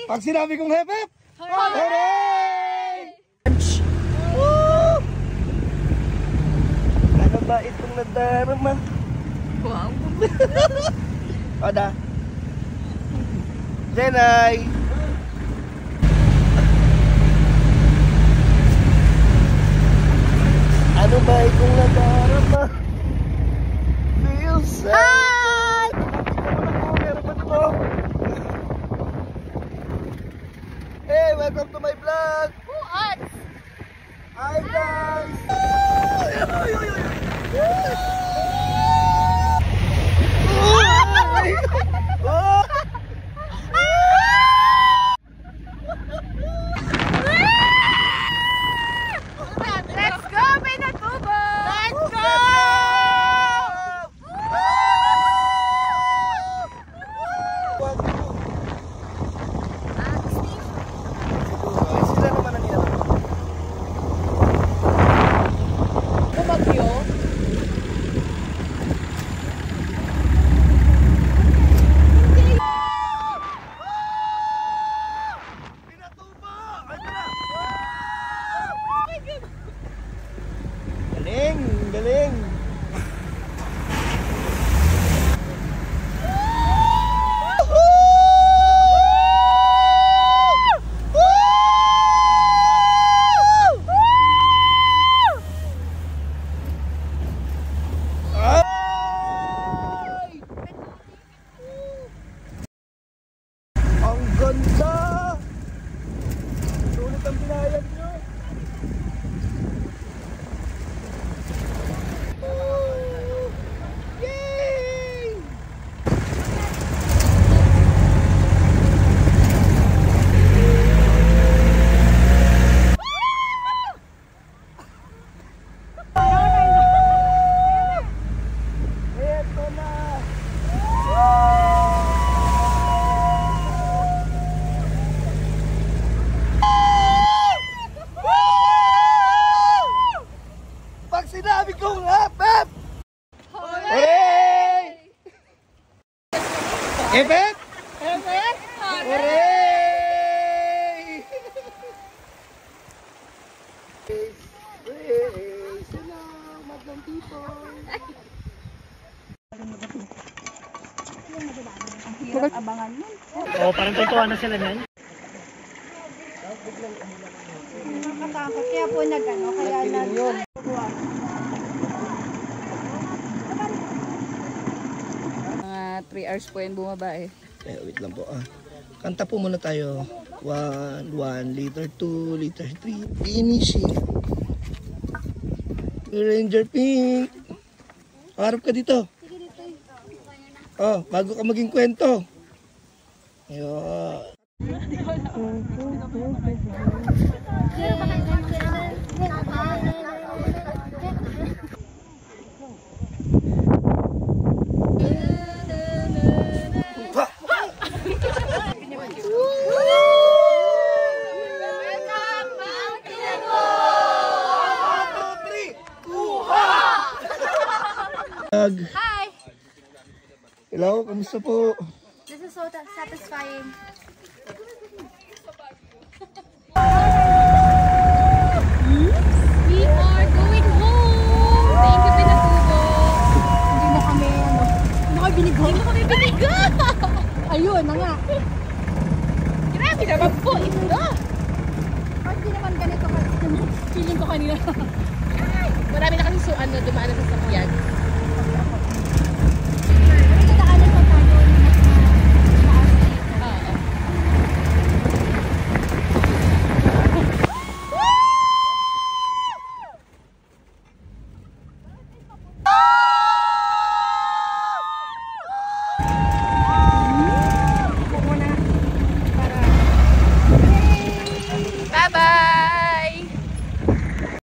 Pag sinabi kong hep-hep! Hooray! Woo! Ano ba itong nadarama? Wow! Oda! Jenay! Ano ba itong nadarama? Feel sad! Meron ba ito? Hey, welcome to my vlog! Who us? Hi guys! Let's go, Pinatubo! Let's go! Sila naman ang yan. Bumagyo. Pinatubo! Galing! Galing! Ang ganda! Sulit ang binayad nyo! Yay! Eto na! Pag sinabi kong hep-hep! Hooray! Hep-hep! Hooray! Hooray! Hooray! Salamat ng people! Abangan mo. Oo, parang tuntuan na sila yan. Nakatakot. Kaya po nag-ano. Kaya Yun. Mga 3 hours po yan bumaba eh. Wait lang po ah. Kanta po muna tayo. 1 liter, 2 liter, 3. Finishing. Ranger Pink. Harap ka dito. Oh, bago ka maging kwento. Ayun. Hi! Hello, kamusta po? This is so satisfying. We are going home! Thank you, Pinatubo! Hindi mo kami, hindi mo kami binigo. Hindi mo kami binigo! Ayun na nga. Grabe naman po ito! Bakit di naman ganito kasi feeling ko kanina. Marami na kasi suan na dumaan na sa sakyan.